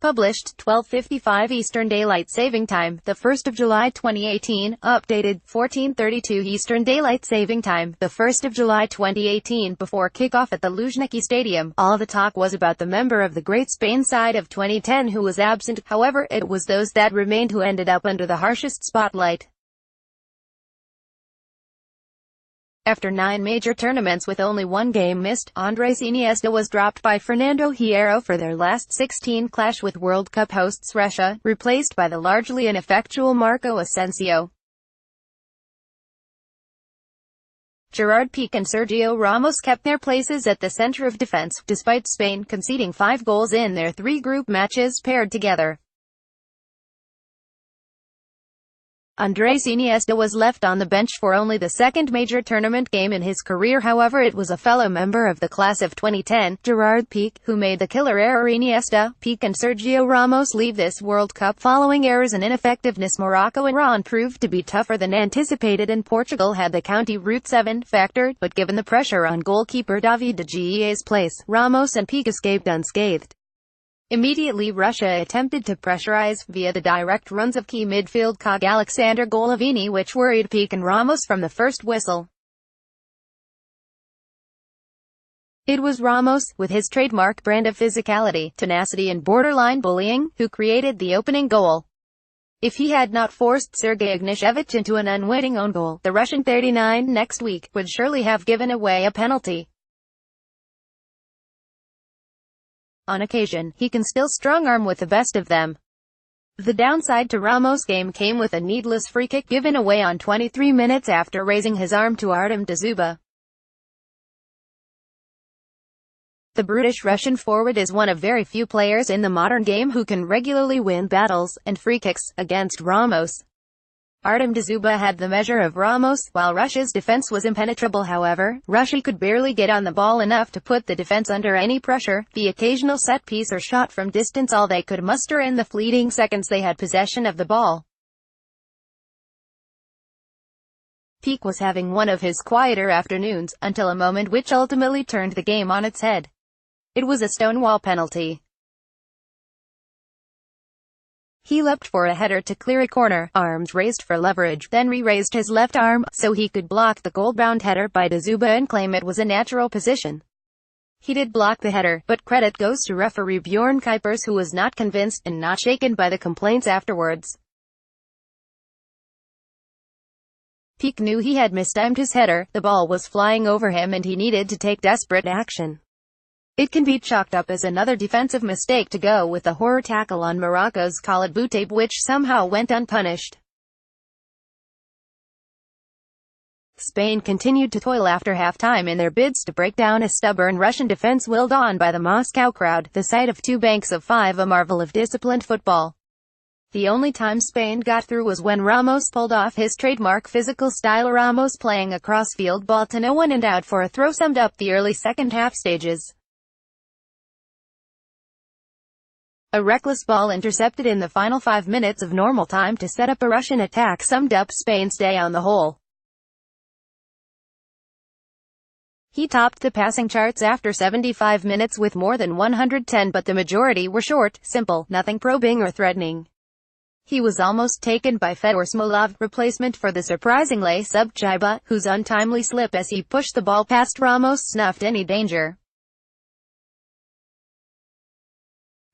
Published 12:55 Eastern Daylight Saving Time, the 1st of July 2018. Updated 14:32 Eastern Daylight Saving Time, the 1st of July 2018. Before kickoff at the Luzhniki Stadium, all the talk was about the member of the Great Spain side of 2010 who was absent. However, it was those that remained who ended up under the harshest spotlight. After 9 major tournaments with only one game missed, Andres Iniesta was dropped by Fernando Hierro for their last 16 clash with World Cup hosts Russia, replaced by the largely ineffectual Marco Asensio. Gerard Pique and Sergio Ramos kept their places at the center of defense, despite Spain conceding 5 goals in their 3 group matches paired together. Andres Iniesta was left on the bench for only the second major tournament game in his career. However, it was a fellow member of the class of 2010, Gerard Pique, who made the killer error. Iniesta, Pique and Sergio Ramos leave this World Cup following errors and ineffectiveness. Morocco-Iran proved to be tougher than anticipated, and Portugal had the county route 7 factored, but given the pressure on goalkeeper David de Gea's place, Ramos and Pique escaped unscathed. Immediately Russia attempted to pressurize, via the direct runs of key midfield cog Alexander Golovini, which worried Pique and Ramos from the first whistle. It was Ramos, with his trademark brand of physicality, tenacity and borderline bullying, who created the opening goal. If he had not forced Sergei Ignashevich into an unwitting own goal, the Russian 39 next week would surely have given away a penalty. On occasion, he can still strong-arm with the best of them. The downside to Ramos' game came with a needless free kick given away on 23 minutes after raising his arm to Artem Dzyuba. The brutish Russian forward is one of very few players in the modern game who can regularly win battles and free kicks against Ramos. Artem Dzyuba had the measure of Ramos, while Russia's defense was impenetrable. However, Russia could barely get on the ball enough to put the defense under any pressure. The occasional set piece or shot from distance all they could muster in the fleeting seconds they had possession of the ball. Pique was having one of his quieter afternoons, until a moment which ultimately turned the game on its head. It was a stonewall penalty. He leapt for a header to clear a corner, arms raised for leverage, then re-raised his left arm, so he could block the goal-bound header by Dzyuba and claim it was a natural position. He did block the header, but credit goes to referee Bjorn Kuipers, who was not convinced, and not shaken by the complaints afterwards. Pique knew he had mistimed his header, the ball was flying over him and he needed to take desperate action. It can be chalked up as another defensive mistake to go with the horror tackle on Morocco's Khalid Boutaib, which somehow went unpunished. Spain continued to toil after half-time in their bids to break down a stubborn Russian defense willed on by the Moscow crowd, the sight of 2 banks of 5, a marvel of disciplined football. The only time Spain got through was when Ramos pulled off his trademark physical style. Ramos playing a cross-field ball to no one and out for a throw summed up the early second-half stages. A reckless ball intercepted in the final 5 minutes of normal time to set up a Russian attack summed up Spain's day on the whole. He topped the passing charts after 75 minutes with more than 110, but the majority were short, simple, nothing probing or threatening. He was almost taken by Fedor Smolov, replacement for the surprisingly subbed Dzyuba, whose untimely slip as he pushed the ball past Ramos snuffed any danger.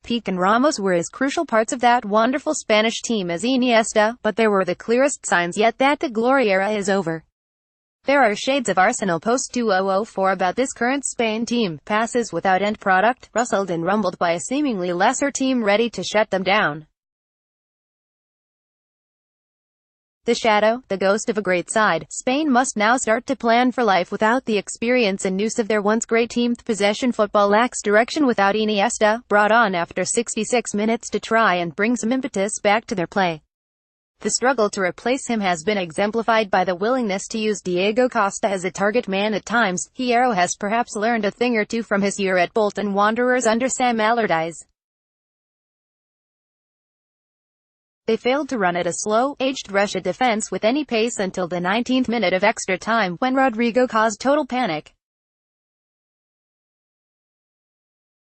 Pique and Ramos were as crucial parts of that wonderful Spanish team as Iniesta, but there were the clearest signs yet that the glory era is over. There are shades of Arsenal post-2004 about this current Spain team, passes without end product, rustled and rumbled by a seemingly lesser team ready to shut them down. The shadow, the ghost of a great side, Spain must now start to plan for life without the experience and nous of their once great team. Possession football lacks direction without Iniesta, brought on after 66 minutes to try and bring some impetus back to their play. The struggle to replace him has been exemplified by the willingness to use Diego Costa as a target man at times. Hierro has perhaps learned a thing or two from his year at Bolton Wanderers under Sam Allardyce. They failed to run at a slow-aged Russia defense with any pace until the 19th minute of extra time, when Rodrigo caused total panic.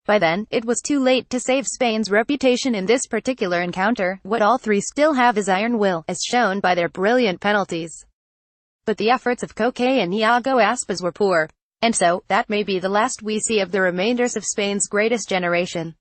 By then, it was too late to save Spain's reputation in this particular encounter. What all three still have is iron will, as shown by their brilliant penalties. But the efforts of Koke and Iago Aspas were poor. And so, that may be the last we see of the remainders of Spain's greatest generation.